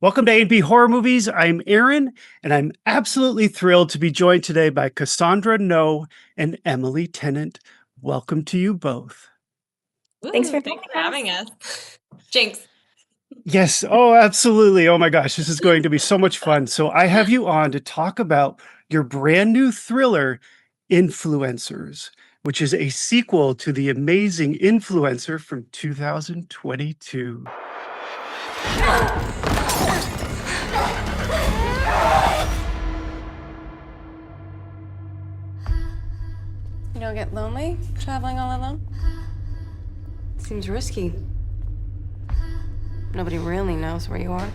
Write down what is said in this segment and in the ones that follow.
Welcome to A&B Horror Movies. I'm Aaron, and I'm absolutely thrilled to be joined today by Cassandra Naud and Emily Tennant. Welcome to you both. Thanks for having us. Jinx. Yes. Oh, absolutely. Oh my gosh, this is going to be so much fun. So I have you on to talk about your brand new thriller, Influencers, which is a sequel to The Amazing Influencer from 2022. You don't get lonely traveling all alone? Seems risky. Nobody really knows where you are.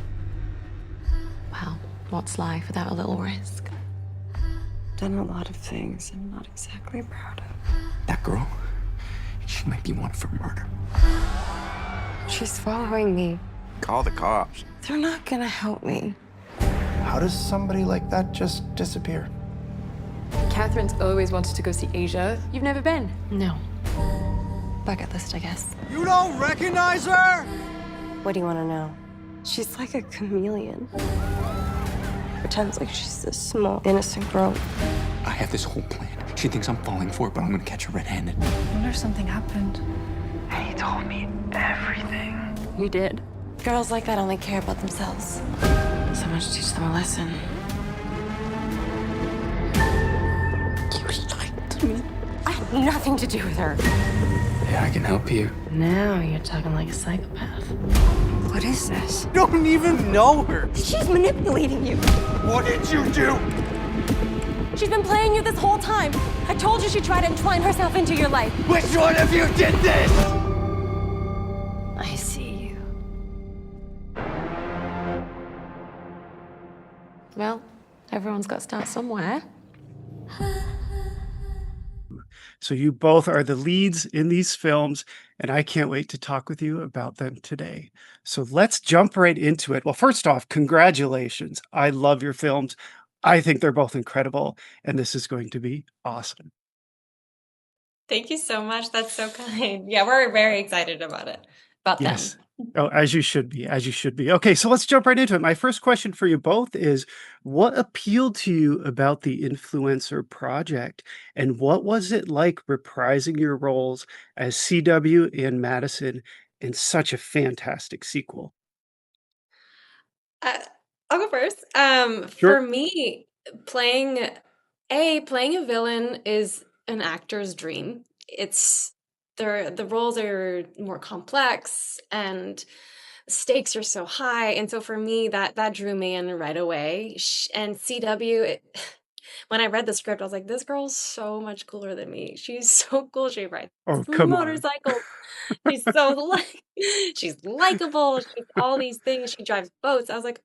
Well, what's life without a little risk? Done a lot of things I'm not exactly proud of. That girl, she might be wanted for murder. She's following me. Call the cops. They're not gonna help me. How does somebody like that just disappear? Catherine's always wanted to go see Asia. You've never been? No. Bucket list, I guess. You don't recognize her? What do you want to know? She's like a chameleon. Pretends like she's this small, innocent girl. I have this whole plan. She thinks I'm falling for it, but I'm gonna catch her red-handed. I wonder if something happened. And he told me everything. You did. Girls like that only care about themselves. Someone should teach them a lesson. You lied to me. I had nothing to do with her. Yeah, I can help you. Now you're talking like a psychopath. What is this? Don't even know her. She's manipulating you. What did you do? She's been playing you this whole time. I told you she'd try to entwine herself into your life. Which one of you did this? I see you. Well, everyone's got to start somewhere. So you both are the leads in these films, and I can't wait to talk with you about them today. So let's jump right into it. Well, first off, congratulations. I love your films. I think they're both incredible, and this is going to be awesome. Thank you so much. That's so kind. Yeah, we're very excited about it. About Yes. them. Oh, as you should be, as you should be. Okay, so let's jump right into it. My first question for you both is, what appealed to you about the Influencer project, and what was it like reprising your roles as CW and Madison in such a fantastic sequel? I'll go first. Sure. For me, playing a villain is an actor's dream. The roles are more complex and stakes are so high, and so for me that drew me in right away. And CW, when I read the script, I was like, this girl's so much cooler than me. She's so cool. She rides Oh, come on. motorcycles. She's so she's likable. She's all these things. She drives boats. I was like,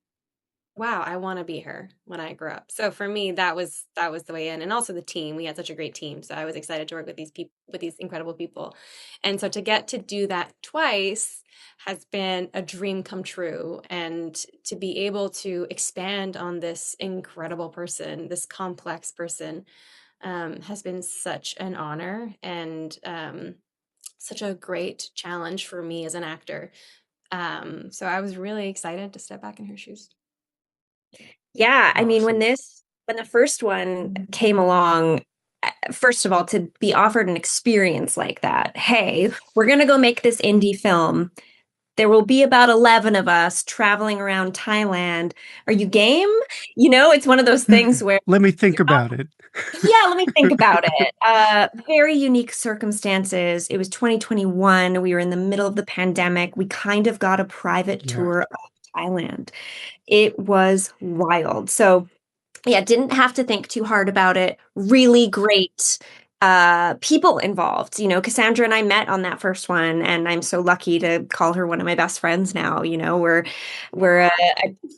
wow, I want to be her when I grow up. So for me, that was the way in, and also the team. We had such a great team, so I was excited to work with these people, with these incredible people, and so to get to do that twice has been a dream come true, and to be able to expand on this incredible person, this complex person, has been such an honor and such a great challenge for me as an actor. So I was really excited to step back in her shoes. Yeah, I mean, when Awesome. the first one came along, first of all, to be offered an experience like that, hey, we're gonna go make this indie film. There will be about 11 of us traveling around Thailand. Are you game? You know, it's one of those things where, Let me think about it. yeah, let me think about it. Very unique circumstances. It was 2021. We were in the middle of the pandemic. We kind of got a private Yeah. tour of Thailand. It was wild. So, yeah, didn't have to think too hard about it. Really great people involved. You know, Cassandra and I met on that first one, and I'm so lucky to call her one of my best friends now. You know, we're a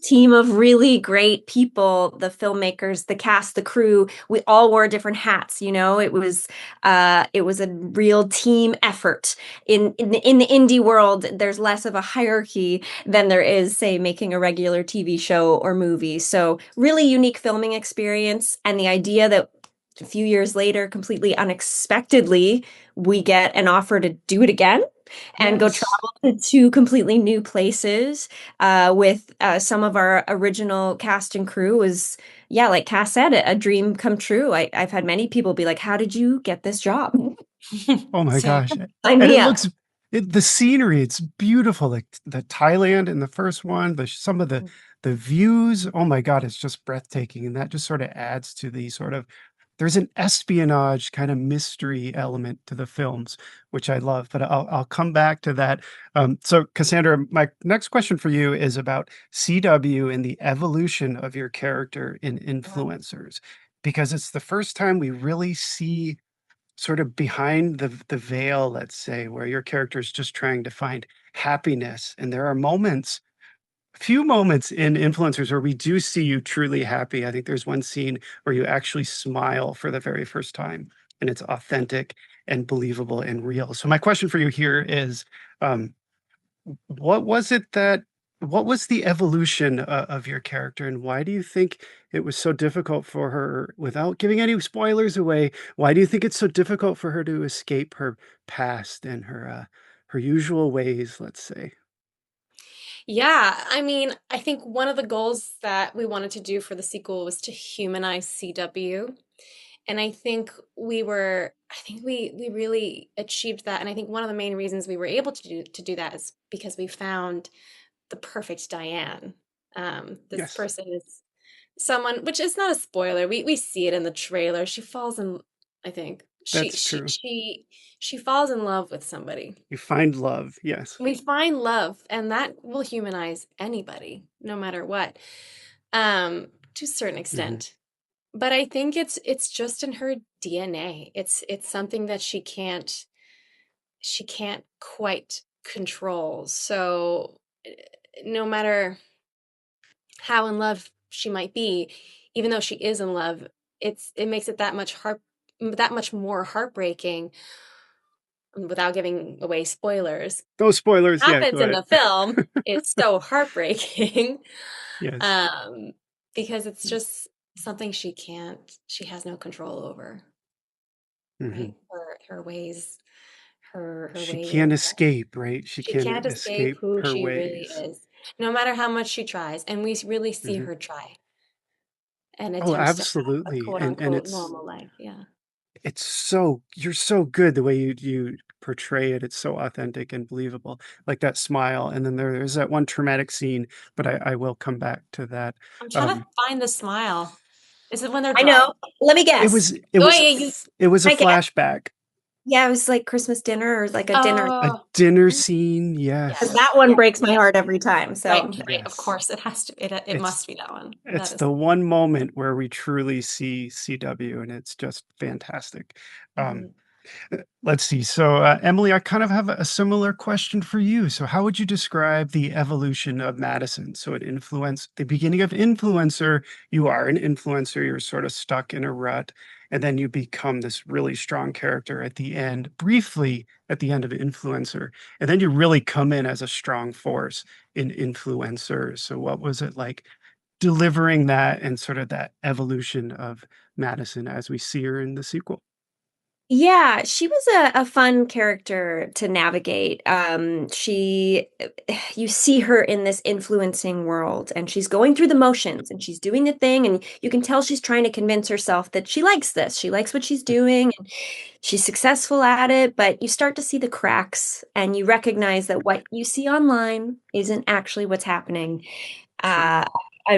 team of really great people, the filmmakers, the cast, the crew. We all wore different hats. You know, it was a real team effort. In the indie world, there's less of a hierarchy than there is, say, making a regular TV show or movie. So really unique filming experience, and the idea that a few years later, completely unexpectedly, we get an offer to do it again and go Yes. travel to 2 completely new places, with, some of our original cast and crew was, yeah, like Cass said, a dream come true. I've had many people be like, "How did you get this job?" Oh my Same. gosh. Sign And me it up. looks the scenery, it's beautiful. Like the Thailand in the first one, some of the views, oh my God, it's just breathtaking. And that just sort of adds to the sort of there's an espionage kind of mystery element to the films, which I love. But I'll come back to that. So Cassandra, my next question for you is about CW and the evolution of your character in influencers, because it's the first time we really see sort of behind the veil, let's say, where your character is just trying to find happiness. And there are moments, few moments in influencers where we do see you truly happy. I think there's one scene where you actually smile for the very first time, and it's authentic and believable and real. So my question for you here is, um, what was it that what was the evolution of your character, and why do you think it was so difficult for her, without giving any spoilers away, why do you think it's so difficult for her to escape her past and her usual ways, let's say? Yeah, I mean, I think one of the goals that we wanted to do for the sequel was to humanize CW. And I think we really achieved that. And I think one of the main reasons we were able to do that is because we found the perfect Diane. This Yes, person is someone, which is not a spoiler. We see it in the trailer. She falls in, I think that's true. she falls in love with somebody. You find love, yes. We find love, and that will humanize anybody, no matter what, to a certain Mhm. extent. But I think it's just in her DNA. It's something that she can't quite control. So no matter how in love she might be, even though she is in love, it makes it that much more heartbreaking, without giving away spoilers. No spoilers, yeah, go Happens in ahead. the film is so heartbreaking, Yes. um, because it's just something she has no control over, Mhm. right? Her ways, her She ways of can't escape, right? She she can't can't escape escape who her she really ways. is, no matter how much she tries, and we really see Mhm. her try and Oh, attempts to have a absolutely, quote and unquote normal life. Yeah. it's so you're so good the way you portray it. It's so authentic and believable, like that smile, and then there's that one traumatic scene, but I will come back to that. I'm trying to Um, find the smile. Is it when they're I know. driving? Let me it guess. was it Oh, was yeah, it was a Can I guess? flashback, Yeah, it was like Christmas dinner or like a dinner. a oh, dinner scene, yes, 'Cause yes, that one yes, breaks my yes. heart every time, Right, so right, of yes. course, it has to it It's must be that one. That it's is the one moment where we truly see CW, and it's just fantastic. Um, mhm. Let's see. So, Emily, I kind of have a similar question for you. So, how would you describe the evolution of Madison? So, at the beginning of influencer, you are an influencer, you're sort of stuck in a rut, and then you become this really strong character at the end, briefly at the end of influencer, and then you really come in as a strong force in influencer. So, what was it like delivering that and sort of that evolution of Madison as we see her in the sequel? yeah, she was a fun character to navigate. You see her in this influencing world, and she's going through the motions, and she's doing the thing, and you can tell she's trying to convince herself that she likes this. She likes what she's doing, and she's successful at it, but you start to see the cracks, and you recognize that what you see online isn't actually what's happening Sure. uh,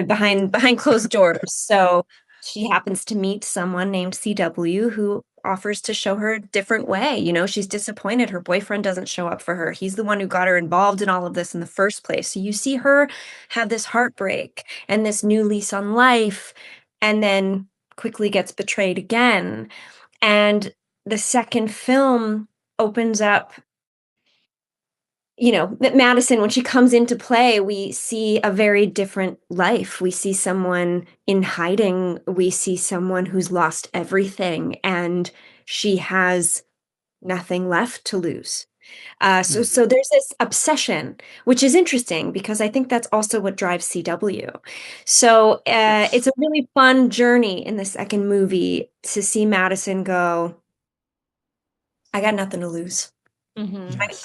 behind closed doors. So she happens to meet someone named CW who offers to show her a different way. You know, she's disappointed her boyfriend doesn't show up for her. He's the one who got her involved in all of this in the first place. So you see her have this heartbreak and this new lease on life, and then quickly gets betrayed again. And the second film opens up, Madison, when she comes into play, we see a very different life. We see someone in hiding. We see someone who's lost everything, and she has nothing left to lose. Mm. So there's this obsession, which is interesting because I think that's also what drives CW. So Yes. it's a really fun journey in the second movie to see Madison go, I got nothing to lose. Yes.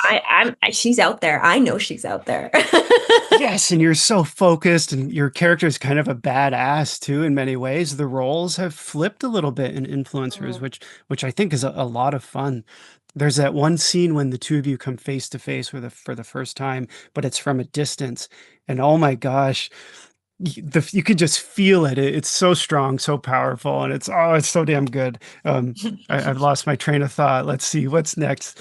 She's out there. I know she's out there. Yes, and you're so focused, and your character is kind of a badass too in many ways. The roles have flipped a little bit in Influencers, Mhm. which I think is a lot of fun. There's that one scene when the two of you come face to face for the first time, but it's from a distance, and oh my gosh, you could just feel it. It's so strong, so powerful, and it's so damn good. I've lost my train of thought. Let's see what's next.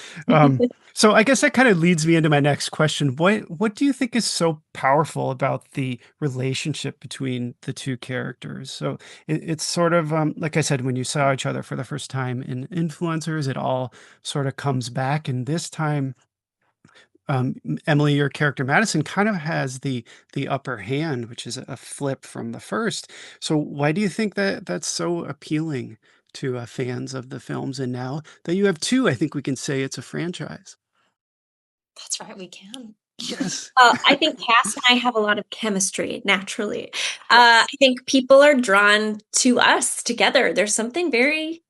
So I guess that kind of leads me into my next question. What do you think is so powerful about the relationship between the two characters? So it's sort of like I said, when you saw each other for the first time in Influencers, it all sort of comes back, and this time Emily, your character Madison kind of has the upper hand, which is a flip from the first. So why do you think that that's so appealing to fans of the films? And now that you have two, I think we can say it's a franchise. That's right, we can. Yes. I think Cass and I have a lot of chemistry naturally. Yes. I think people are drawn to us together. There's something very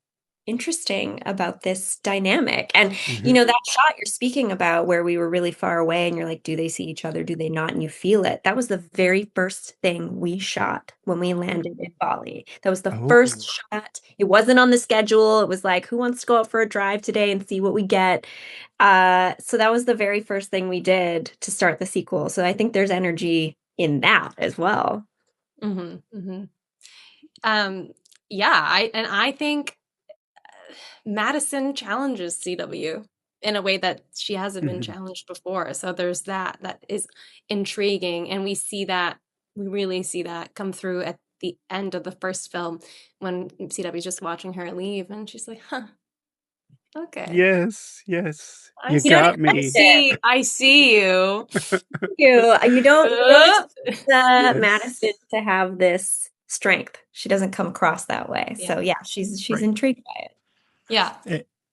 interesting about this dynamic. And, Mhm. that shot you're speaking about where we were really far away and you're like, do they see each other? Do they not? And you feel it. That was the very first thing we shot when we landed in Bali. That was the first Oh, shot. It wasn't on the schedule. It was like, who wants to go out for a drive today and see what we get? So that was the very first thing we did to start the sequel. So I think there's energy in that as well. Mhm, mhm. Yeah, I think Madison challenges CW in a way that she hasn't been mhm. challenged before. So there's that is intriguing, and we really see that come through at the end of the first film when CW's just watching her leave, and she's like, "Huh, okay, Yes, yes. I You You don't got see, expect me. it. I see you." You don't Uh, expect Yes. Madison to have this strength. She doesn't come across that way. yeah, So yeah, she's Right. intrigued by it. yeah,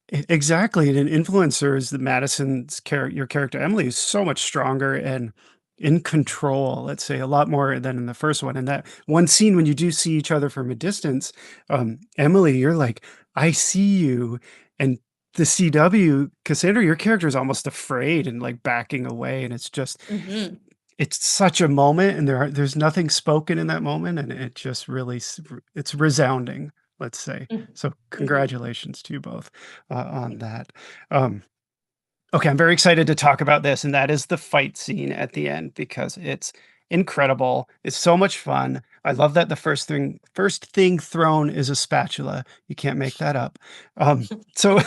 Exactly. And in Influencers, the Madison's character, your character Emily, is so much stronger and in control, let's say, a lot more than in the first one. And that one scene when you do see each other from a distance, Emily, you're like, I see you. And the CW, Cassandra, your character is almost afraid and like backing away. And hmm it's such a moment, and there's nothing spoken in that moment, and it just really it's resounding, let's say. So hmm congratulations to you both on that. Um, okay, I'm very excited to talk about this, and that is the fight scene at the end because it's incredible. It's so much fun. I love that the first thing thrown is a spatula. You can't make that up. So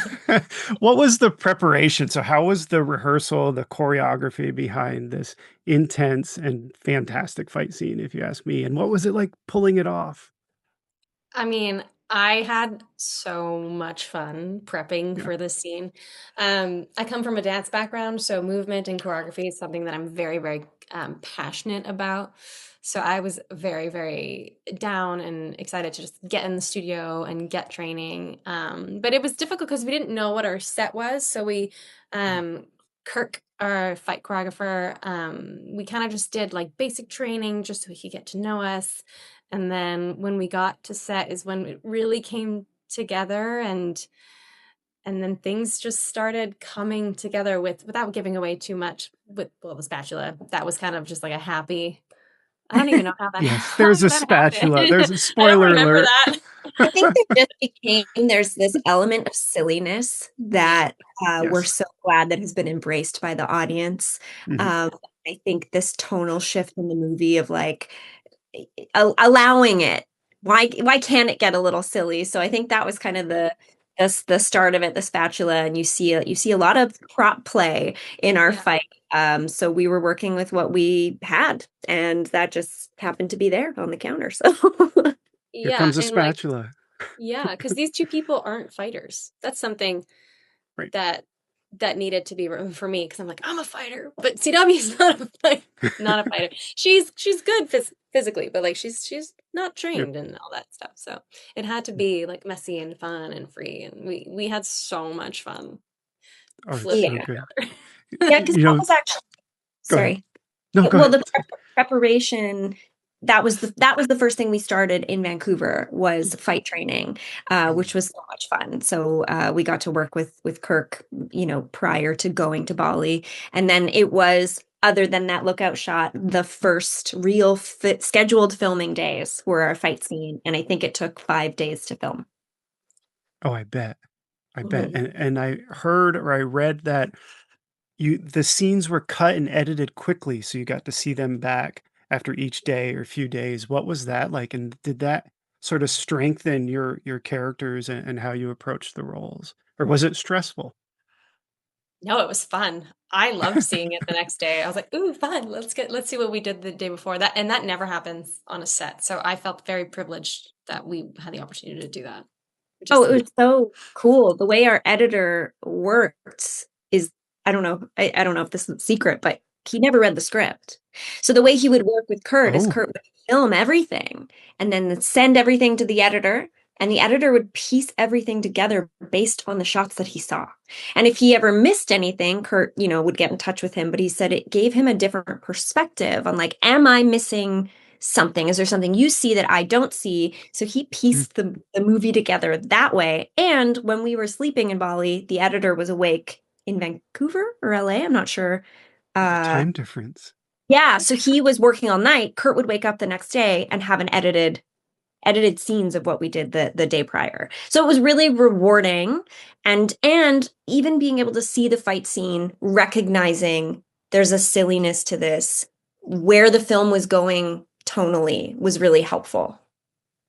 what was the preparation? So how was the rehearsal, the choreography behind this intense and fantastic fight scene, if you ask me? And what was it like pulling it off? I mean, I had so much fun prepping Yeah. for this scene. I come from a dance background, so movement and choreography is something that I'm very, very passionate about. So I was very, very down and excited to just get in the studio and get training. But it was difficult because we didn't know what our set was. So Kirk, our fight choreographer, we kind of just did like basic training just so he could get to know us. And then when we got to set is when it really came together, and then things just started coming together without giving away too much with the spatula. That was kind of just like a happy. I don't even know how that Yes, how there's a that happened. spatula. There's a I don't spoiler remember alert. that. I think there's this element of silliness that we're Yes. so glad that has been embraced by the audience. Mhm. Um, I think this tonal shift in the movie of like allowing it. Why can't it get a little silly? So I think that was kind of the start of it, the spatula, and you see a lot of prop play in our Yeah. fight. So we were working with what we had, and that just happened to be there on the counter. So Here Yeah, comes a and like spatula. yeah, because these two people aren't fighters. That's something Right. that needed to be for me because I'm like, I'm a fighter, but CW is not a fighter. Not a fighter. She's good physically, but like she's not Yep. trained and all that stuff. So it had to be like messy and fun and free, and we had so much fun Oh, it's yeah, flipping so each good. other. yeah, because You that know, was actually go ahead. sorry. No, Yeah, go well, ahead. the preparation that was the first thing we started in Vancouver was fight training, which was so much fun. So we got to work with Kirk, prior to going to Bali, and then it was, other than that lookout shot, the first real scheduled filming days were our fight scene, and I think it took 5 days to film. Oh, I bet. I bet. Mhm. And I heard or I read that the scenes were cut and edited quickly, so you got to see them back after each day or few days. What was that like? And did that sort of strengthen your characters and how you approached the roles? Or was it stressful? No, it was fun. I loved seeing it the next day. I was like, "Ooh, fun. Let's see what we did the day before." That never happens on a set. So I felt very privileged that we had the opportunity to do that. Which Oh, is it was so cool. The way our editor works is, I don't know if this is a secret, but he never read the script. So the way he would work with Kurt is Oh, Kurt would film everything and then send everything to the editor, and the editor would piece everything together based on the shots that he saw. And if he ever missed anything, Kurt, would get in touch with him, but he said it gave him a different perspective on, like, am I missing something? Is there something you see that I don't see? So he mm, pieced the movie together that way. And when we were sleeping in Bali, the editor was awake in Vancouver or LA, I'm not sure. the Uh, time difference. yeah, so he was working all night. Kurt would wake up the next day and have an edited scenes of what we did the day prior. So it was really rewarding, and even being able to see the fight scene, recognizing there's a silliness to this, where the film was going tonally was really helpful.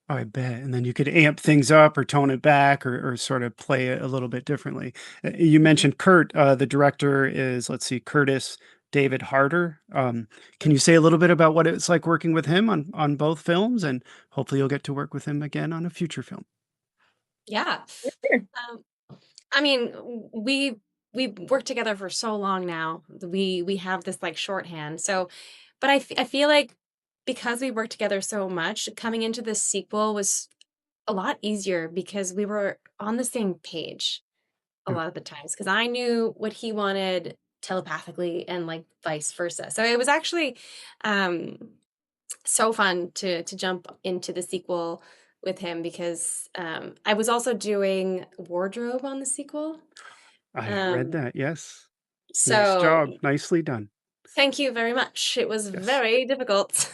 Oh, I bet. And then you could amp things up or tone it back or sort of play it a little bit differently. You Mhm. mentioned Kurt. The director is, let's see, Curtis David Harder. Can you say a little bit about what it's like working with him on both films? And hopefully you'll get to work with him again on a future film. Yeah. Sure. Um, I mean, we've worked together for so long now. We have this like shorthand. So, but I feel like because we worked together so much, coming into this sequel was a lot easier because we were on the same page a Yeah. lot of the times because I knew what he wanted telepathically and like vice versa. So it was actually um so fun to jump into the sequel with him because I was also doing wardrobe on the sequel. I read Um, that. Yes. Nice so job. Nicely done. thank you very much. It was Yes. very difficult.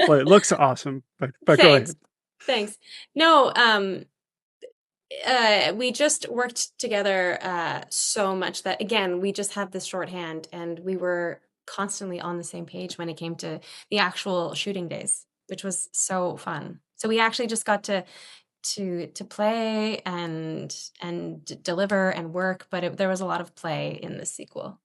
Well, it looks awesome, but go Thanks. ahead. Thanks. No, we just worked together so much that again, we just have this shorthand and we were constantly on the same page when it came to the actual shooting days, which was so fun. So we actually just got to play and deliver and work, but there was a lot of play in the sequel.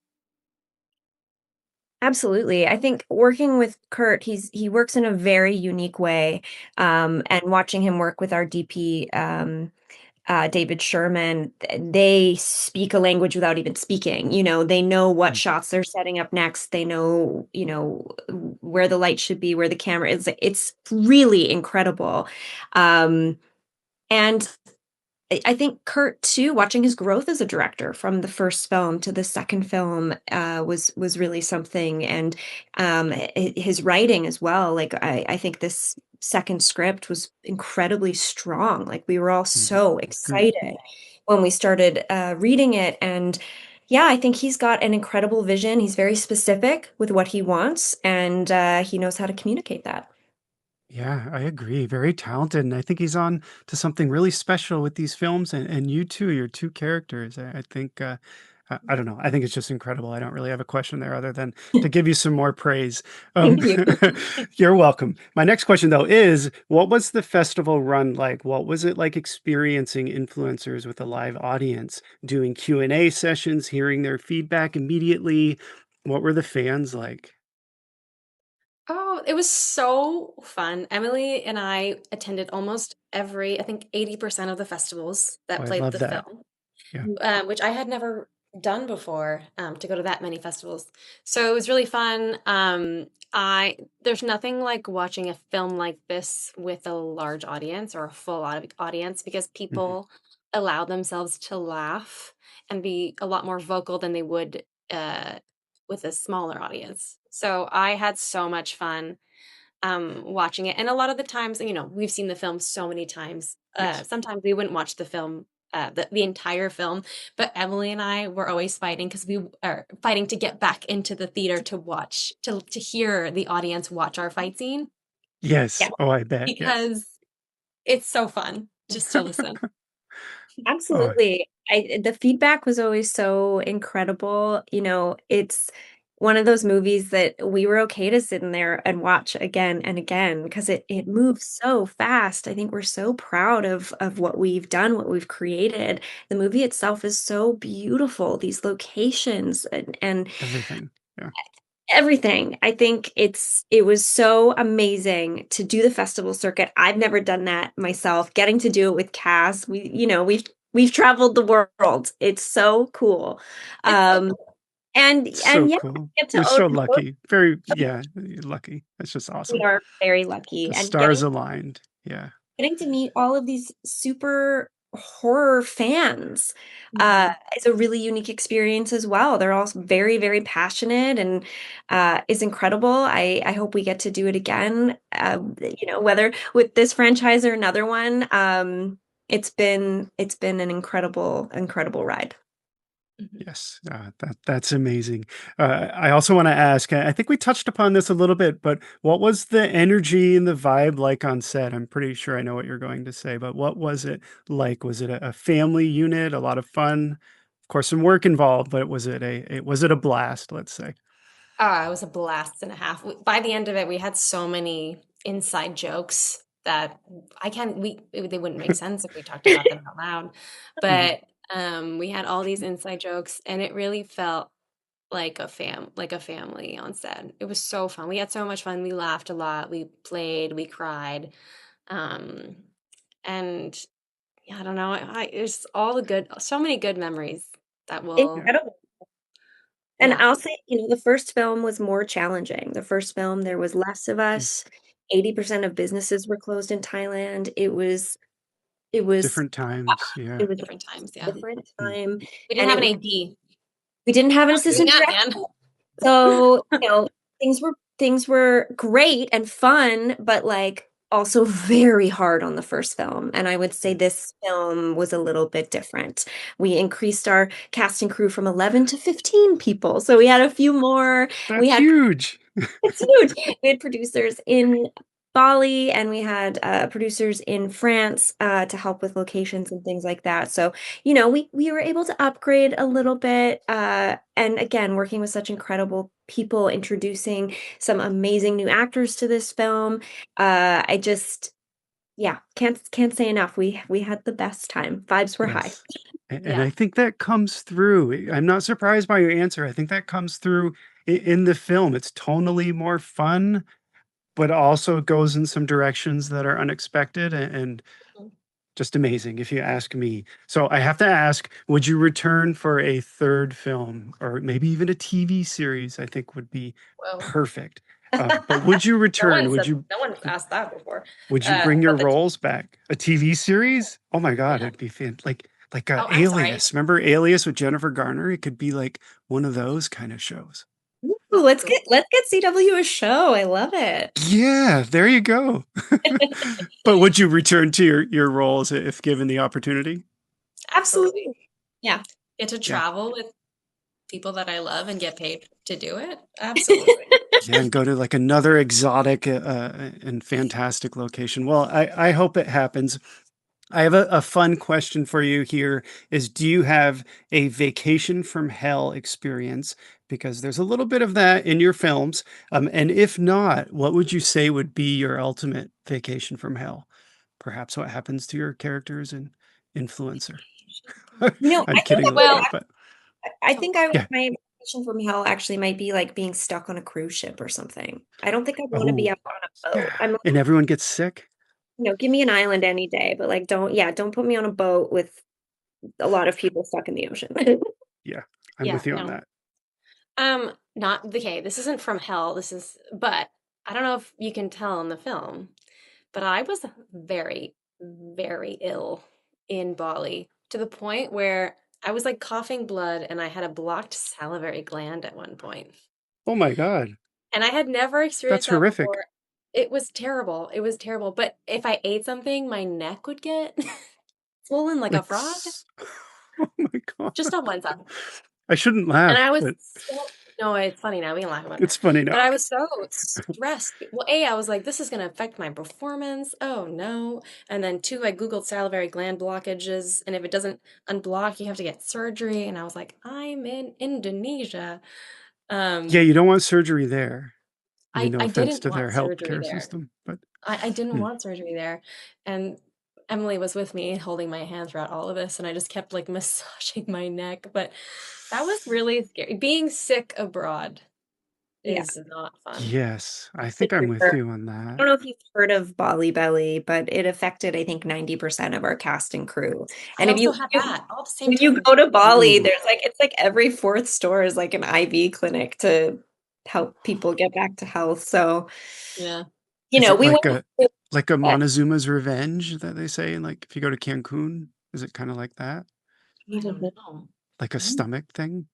Absolutely. I think working with Kurt, he works in a very unique way. And watching him work with our DP, David Sherman, they speak a language without even speaking. They know what Mm. shots they're setting up next. They know, where the light should be, where the camera is. It's really incredible. And I think Kurt too, watching his growth as a director from the first film to the second film, was really something, and his writing as well. Like I think this second script was incredibly strong. Like we were all Mhm. so Agreed. excited when we started reading it, and yeah, I think he's got an incredible vision. He's very specific with what he wants, and he knows how to communicate that. Yeah, I agree. Very talented, and I think he's on to something really special with these films, and you too, your 2 characters. I think, I don't know, I think it's just incredible. I don't really have a question there other than to give you some more praise. Um, Thank you. you're welcome. My next question, though, is what was the festival run like? What was it like experiencing influencers with a live audience, doing Q&A sessions, hearing their feedback immediately? What were the fans like? Oh, it was so fun. Emily and I attended almost every, I think 80% of the festivals Oh, that I played love the that. film, Yeah. which I had never done before, to go to that many festivals. So it was really fun. There's nothing like watching a film like this with a large audience or a full audience because Mhm. people allow themselves to laugh and be a lot more vocal than they would with a smaller audience. So I had so much fun. watching it. And a lot of the times, we've seen the film so many times. Yes. Sometimes we wouldn't watch the film, the entire film, but Emily and I were always fighting because we are fighting to get back into the theater to watch, to hear the audience watch our fight scene Yes. Yeah. Oh, I bet. Yes. because it's so fun just to listen. Oh, Absolutely. The feedback was always so incredible. It's one of those movies that we were okay to sit in there and watch again and again because it moves so fast. I think we're so proud of what we've done, what we've created. The movie itself is so beautiful, these locations and everything. Yeah. everything. I think it was so amazing to do the festival circuit. I've never done that myself. Getting to do it with Cass, we've traveled the world. It's so cool. It's so So Yeah, cool. get to You're so own lucky. Very, yeah, you're lucky. That's just we awesome. are very lucky The and stars aligned. Yeah. getting to meet all of these super horror fans Mhm. is a really unique experience as well. They're all very, very passionate and is incredible. I hope we get to do it again. Whether with this franchise or another one. It's been an incredible ride. Mhm. Yes, that's amazing. I also want to ask. I think we touched upon this a little bit, but what was the energy and the vibe like on set? I'm pretty sure I know what you're going to say, but what was it like? Was it a family unit? A lot of fun? Of course, some work involved, but was it a blast? Let's say. It was a blast and a half. By the end of it, we had so many inside jokes that they wouldn't make sense if we talked about them out loud. Mhm. But we had all these inside jokes, and it really felt like like a family on set. It was so fun. We had so much fun. We laughed a lot. We played. We cried. Um, and yeah, I don't know. It's all so many good memories that will. Yeah. Incredible. And Yeah. I'll say, the first film was more challenging. The first film, there was less of Mm. us. 80% of businesses were closed in Thailand. It was Different times. Yeah. it was Different times. a Yeah. different Mm. time, We didn't and have it an was AD. we didn't have an Not doing assistant that director. again. So, things were great and fun, but like also very hard on the first film. And I would say Mm. this film was a little bit different. We increased our cast and crew from 11 to 15 people. So we had a few more. We That's had huge. It's huge. We had producers in Bali and we had producers in France to help with locations and things like that. So, we were able to upgrade a little bit. And again, working with such incredible people, introducing some amazing new actors to this film. I just, yeah, can't say enough. We had the best time. Vibes were high. Yes. And Yeah. I think that comes through. I'm not surprised by your answer. I think that comes through in the film. It's tonally more fun, but also goes in some directions that are unexpected and Mhm. just amazing, if you ask me. So I have to ask, would you return for a third film or maybe even a TV series? I think would be Whoa. perfect. But would you return? No one's asked that before. Would you bring your But the roles back? A TV series? Oh my god, yeah. it'd be like Oh, I'm sorry. Alias. Remember Alias with Jennifer Garner? It could be like one of those kind of shows. Ooh, That's cool. let's get CW a show. I love it. Yeah, there you go. But would you return to your roles if given the opportunity? Absolutely. Absolutely. Yeah. Get to Yeah. travel with people that I love and get paid to do it. Absolutely. Yeah, and go to like another exotic and fantastic location. Well, I hope it happens. I have a fun question for you here is do you have a vacation from hell experience? Because there's a little bit of that in your films. And if not, what would you say would be your ultimate vacation from hell? Perhaps what happens to your characters and influencer. I'm I think kidding a I little Well, bit, but I oh, think yeah. my vacation from hell actually might be like being stuck on a cruise ship or something. I don't think I want to be Oh, up on a yeah. boat. I'm And everyone gets sick? give me an island any day, but like don't put me on a boat with a lot of people stuck in the ocean. Yeah, I'm yeah, with you on no. that. Not okay, this isn't from hell. But I don't know if you can tell in the film, but I was very, very ill in Bali to the point where I was like coughing blood and I had a blocked salivary gland at one point. Oh my God, And I had never that's experienced that horrific. before. It was terrible. It was terrible. But if I ate something, my neck would get swollen like a frog, It's oh my god. just on one side. I shouldn't And laugh, I was but so no, it's funny now. We can laugh about it. it's funny now. But I was so stressed. Well, A, I was like, this is going to affect my performance. Oh no. And then two, I Googled salivary gland blockages. And if it doesn't unblock, you have to get surgery. And I was like, I'm in Indonesia. Yeah, Um, you don't want surgery there. I mean, no I offense didn't to their want surgery healthcare there. system, but I didn't mm, want surgery there. And Emily was with me holding my hand throughout all of this, and I just kept like massaging my neck. But that was really scary. Being sick abroad Yeah. is not fun. yes, I think I'm with you on I that. don't know if you've heard of Bali Belly, but it affected, I think, 90% of our cast and crew. I And if also had that all at the same when you time. go to Bali, Ooh, there's like it's like every fourth store is like an IV clinic to help people get back to health. So, Yeah. you is know, it we like went a Montezuma's Revenge that they say? Like if you go to Cancun, is it kind of like that? I don't know. Like a stomach thing?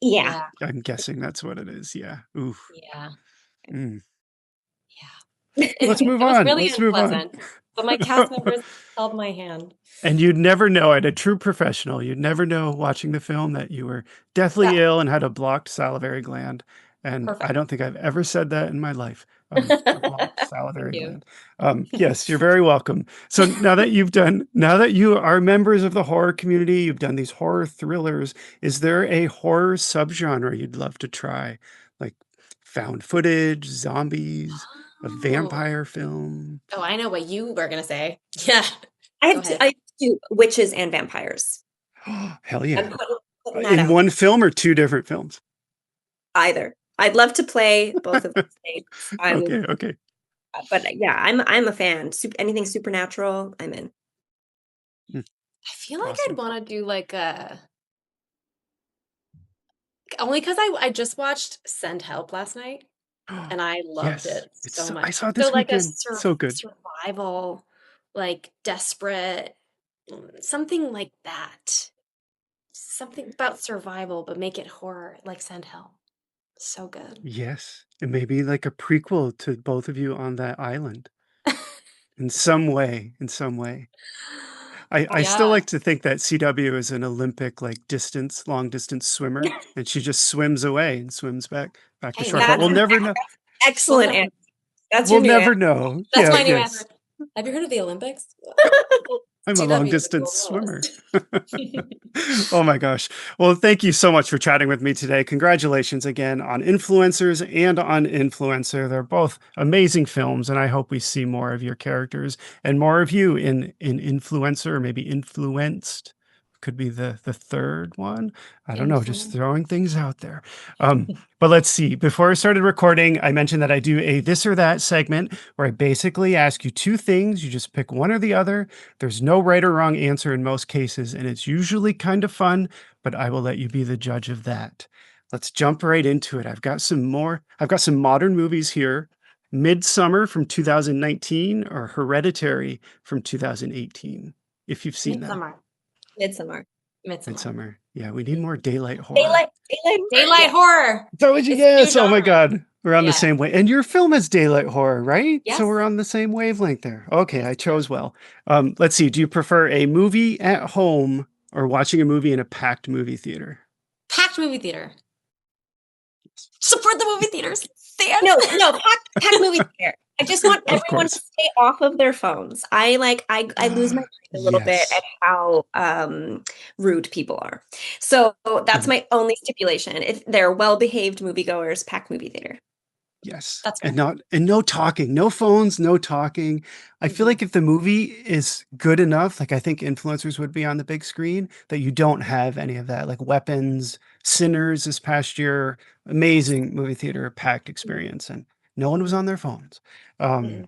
Yeah. Yeah. I'm guessing that's what it is. Yeah. Oof. Yeah. Mm. Yeah. Let's move It was on. really Let's move on. unpleasant. But my cast members held my hand. And you'd never know, at a true professional, you'd never know watching the film that you were deathly Yeah. ill and had a blocked salivary gland. And I Perfect. don't think I've ever said that in my life. A blocked Thank salivary you. gland. Yes, you're very welcome. So now that you are members of the horror community, you've done these horror thrillers, is there a horror subgenre you'd love to try? Like found footage, zombies, a Oh. vampire film? Oh, I know what you were gonna say. Yeah. I Go have ahead. I have two witches and vampires. Hell I'm yeah. putting that In out one film or two different films? either. I'd love to play both of those things. Okay. But yeah, I'm a fan. Anything supernatural, I'm in. Mm, I feel like awesome. I'd want to do like a only because I just watched Send Help last night and I loved Yes, it it's so I much. saw it So this like a weekend. So good. survival, like desperate, something like that. Something about survival, but make it horror, like Send Help. So good. Yes, it may be like a prequel to both of you on that island in some way, in some way. I still Yeah. like to think that CW is an Olympic like long distance swimmer, and she just swims away and swims back to Hey, shore. But That's we'll an never know. excellent never, answer. That's your We'll new never answer. know. that's Yeah, my new answer. yes. Have you heard of the Olympics? I'm a long CW is a distance gold swimmer. medalist. Oh my gosh. Well, thank you so much for chatting with me today. Congratulations again on Influencers and on Influencer. They're both amazing films, and I hope we see more of your characters and more of you in Influencer, or maybe Influenced. Could be the third one. I don't know, just Influence. throwing things out there. But let's see. Before I started recording, I mentioned that I do a this or that segment where I basically ask you two things. You just pick one or the other. There's no right or wrong answer in most cases, and it's usually kind of fun, but I will let you be the judge of that. Let's jump right into it. I've got some modern movies here. Midsummer from 2019 or Hereditary from 2018, if you've seen them. Midsummer. Midsummer. Yeah, we need more daylight horror. Daylight horror. Is that what you It's guess? new Oh my genre. God. We're on the Yeah. same way. And your film has daylight horror, right? Yes. So we're on the same wavelength there. Okay, I chose well. Let's see. Do you prefer a movie at home or watching a movie in a packed movie theater? Packed movie theater. Support the movie theaters. Stand. No, pack movie theater. I just want Of everyone to course. stay off of their phones. I lose my mind a little bit Yes. at how rude people are. So that's Mhm. my only stipulation. If they're well-behaved moviegoers, pack movie theater. Yes. That's And fair. no talking, no phones, no talking. I feel like if the movie is good enough, like I think Influencers would be on the big screen, that you don't have any of that, like Weapons, Sinners this past year, amazing movie theater packed experience, and no one was on their phones. Mhm.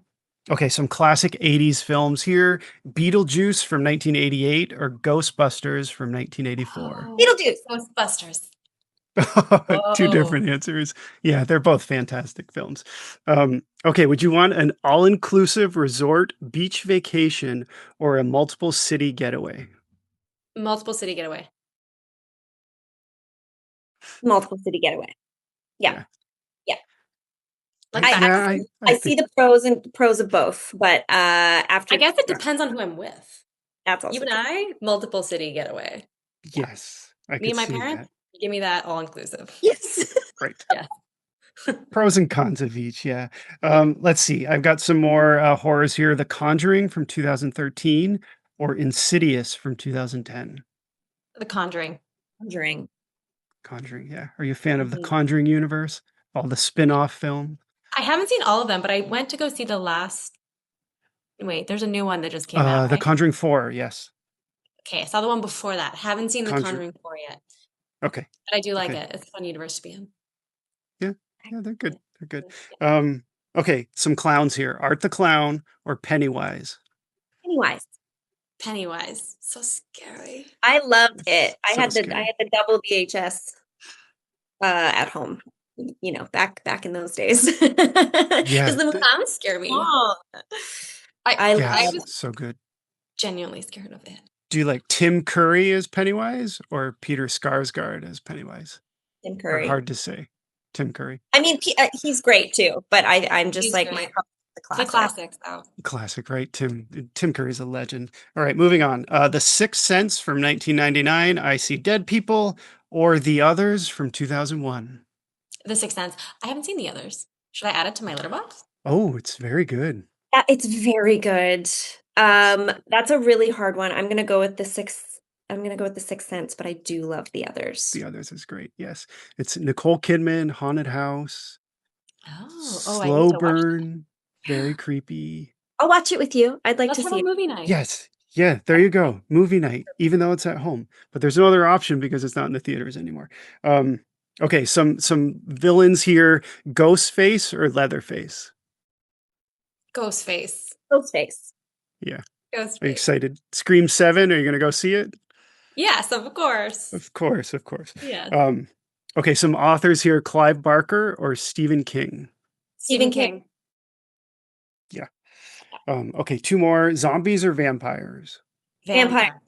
Okay, some classic 80s films here. Beetlejuice from 1988 or Ghostbusters from 1984. Oh, Beetlejuice. Ghostbusters. Two Oh. different answers. Yeah, they're both fantastic films. Okay, would you want an all-inclusive resort beach vacation or a multiple city getaway? Multiple city getaway. Multiple city getaway. Yeah. Like I, that. yeah, I see think the pros of both, but after I guess it depends on who I'm with. that's also You and true. I, multiple city getaway. yes, I Me could and my see parents, that. give me that all inclusive. Yes. Right. Yeah. Pros and cons of each, yeah. Let's see. I've got some more horrors here. The Conjuring from 2013 or Insidious from 2010. The Conjuring. Conjuring. Conjuring, yeah. Are you a fan of the Mhm. Conjuring universe? All the spin-off film? I haven't seen all of them, but I went to go see the last. Wait, there's a new one that just came out, The right? Conjuring 4, yes. Okay, I saw the one before that. Haven't seen The Conjur Conjuring 4 yet, Okay, but I do like okay. it. It's a fun universe to be in. Yeah, yeah, they're good. Yeah. They're good. Yeah. Okay, some clowns here. Art the Clown or Pennywise? Anyways, Pennywise, so scary. I loved It's it. I so had scary. the double VHS at home. You know, back in those days. Yeah, Because the movie Clowns scare me. long. I yeah, I it's was so good. genuinely scared of it. Do you like Tim Curry as Pennywise or Peter Skarsgård as Pennywise? Tim Or Curry. hard to say. Tim Curry. I mean, he's great too, but I'm just He's like great. the The classic. classics, though. Classic, right? Tim Curry's a legend. All right, moving on. The Sixth Sense from 1999, I See Dead People, or The Others from 2001. The Sixth Sense. I haven't seen the others. Should I add it to my letterbox? Oh, it's very good. It's very good. That's a really hard one. I'm gonna go with the sixth. I'm gonna go with the Sixth Sense, but I do love the others. The Others is great. Yes, it's Nicole Kidman, haunted house, Oh, I need slow to watch that. burn, very creepy. I'll watch it with you. I'd like Let's to have see a it. movie night. Yes, yeah, there you go. Movie night, even though it's at home, but there's no other option because it's not in the theaters anymore. Okay, some villains here: Ghostface or Leatherface. Ghostface. Ghostface. Yeah, are you Ghostface. excited? Scream 7. Are you gonna go see it? Yes, of course. Of course, of course. Yeah. Okay, some authors here: Clive Barker or Stephen King. Stephen King. Yeah. Okay, two more: zombies or vampires. Vampire.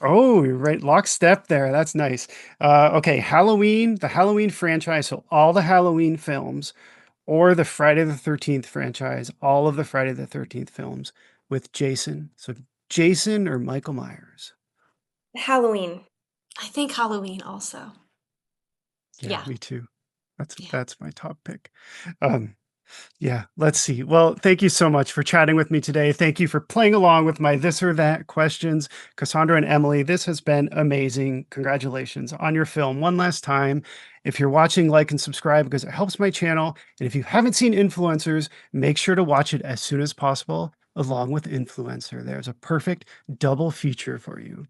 Oh, you're right. Lockstep there. That's nice. Okay, Halloween, the Halloween franchise, so all the Halloween films, or the Friday the 13th franchise, all of the Friday the 13th films with Jason. So Jason or Michael Myers. Halloween. I think Halloween also. Yeah. Me too. Yeah. That's my top pick. Yeah, let's see. Well, thank you so much for chatting with me today. Thank you for playing along with my this or that questions. Cassandra and Emily, this has been amazing. Congratulations on your film one last time. If you're watching, like and subscribe because it helps my channel. And if you haven't seen Influencers, make sure to watch it as soon as possible, along with Influencer. There's a perfect double feature for you.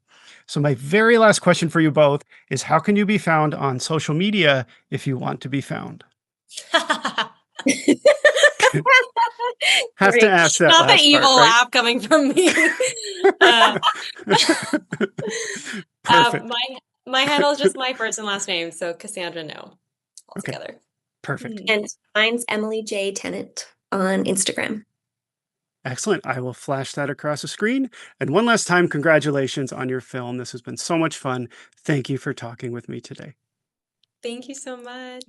So my very last question for you both is, how can you be found on social media if you want to be found? Have Great. to ask that Not the last evil part, right? laugh coming from me. Perfect. My handle is just my first and last name, so Cassandra Naud all Okay. together. Perfect. And mine's Emily J. Tennant on Instagram. Excellent. I will flash that across the screen. And one last time, congratulations on your film. This has been so much fun. Thank you for talking with me today. Thank you so much.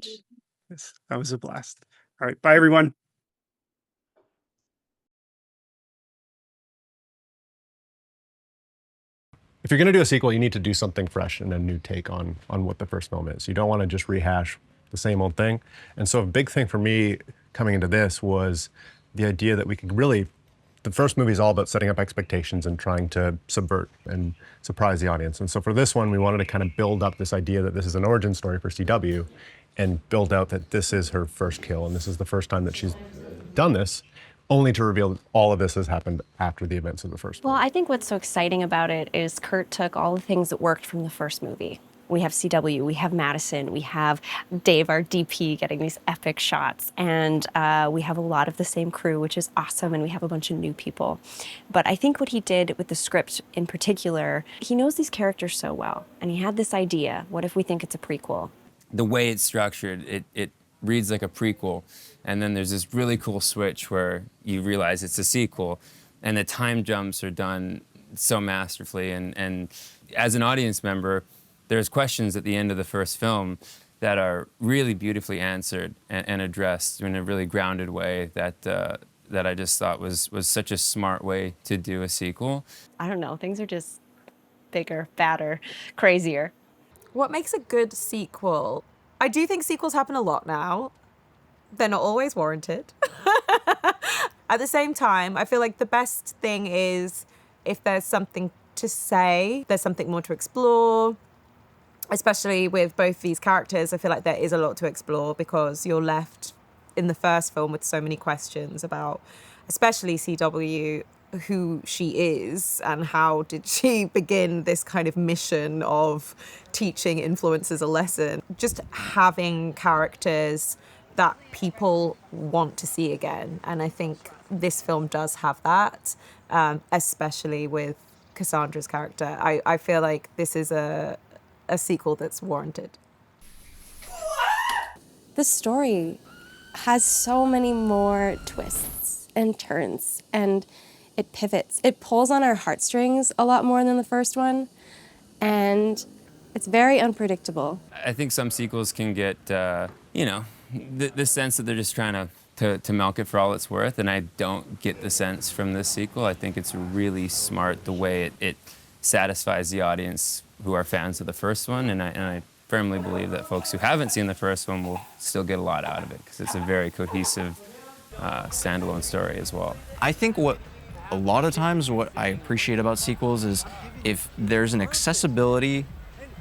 Yes, that was a blast. All right. Bye, everyone. If you're going to do a sequel, you need to do something fresh and a new take on what the first film is. You don't want to just rehash the same old thing. And so a big thing for me coming into this was the idea that we could really, the first movie is all about setting up expectations and trying to subvert and surprise the audience. And so for this one, we wanted to kind of build up this idea that this is an origin story for CW and build out that this is her first kill and this is the first time that she's done this, only to reveal that all of this has happened after the events of the first Well, movie. I think what's so exciting about it is Kurt took all the things that worked from the first movie. We have CW, we have Madison, we have Dave, our DP, getting these epic shots, and we have a lot of the same crew, which is awesome, and we have a bunch of new people. But I think what he did with the script in particular, he knows these characters so well, and he had this idea, what if we think it's a prequel? The way it's structured, it reads like a prequel, and then there's this really cool switch where you realize it's a sequel, and the time jumps are done so masterfully, and as an audience member, there's questions at the end of the first film that are really beautifully answered and addressed in a really grounded way that that I just thought was such a smart way to do a sequel. I don't know, things are just bigger, badder, crazier. What makes a good sequel? I do think sequels happen a lot now. They're not always warranted. At the same time, I feel like the best thing is if there's something to say, there's something more to explore. Especially with both these characters, I feel like there is a lot to explore because you're left in the first film with so many questions about, especially CW, who she is and how did she begin this kind of mission of teaching influencers a lesson. Just having characters that people want to see again. And I think this film does have that, especially with Cassandra's character. I feel like this is a sequel that's warranted. The story has so many more twists and turns, and it pivots. It pulls on our heartstrings a lot more than the first one, and it's very unpredictable. I think some sequels can get, you know, the sense that they're just trying to milk it for all it's worth, and I don't get the sense from this sequel. I think it's really smart the way it satisfies the audience who are fans of the first one, and I firmly believe that folks who haven't seen the first one will still get a lot out of it because it's a very cohesive standalone story as well. I think a lot of times what I appreciate about sequels is if there's an accessibility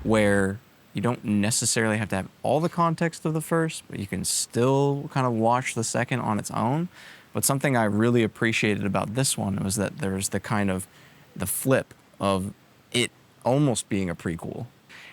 where you don't necessarily have to have all the context of the first, but you can still kind of watch the second on its own. But something I really appreciated about this one was that there's the kind of the flip of it almost being a prequel.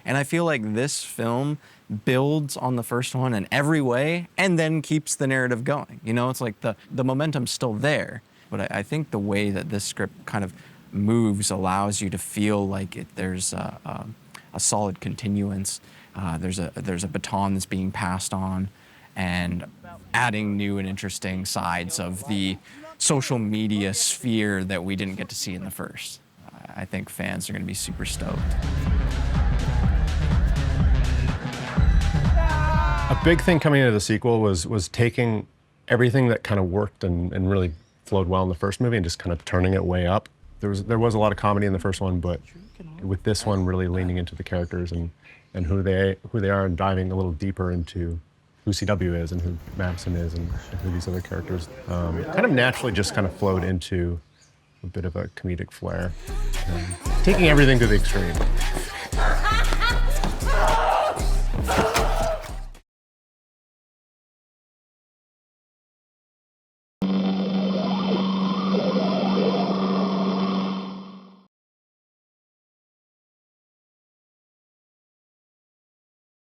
And I feel like this film builds on the first one in every way and then keeps the narrative going. You know, it's like the momentum's still there. But I think the way that this script kind of moves allows you to feel like there's a solid continuance. There's a baton that's being passed on and adding new and interesting sides of the social media sphere that we didn't get to see in the first. I think fans are going to be super stoked. A big thing coming into the sequel was taking everything that kind of worked and really flowed well in the first movie and just kind of turning it way up. There was a lot of comedy in the first one, but with this one really leaning into the characters and who they are and diving a little deeper into who CW is and who Madison is and who these other characters kind of naturally just kind of flowed into a bit of a comedic flair, taking everything to the extreme.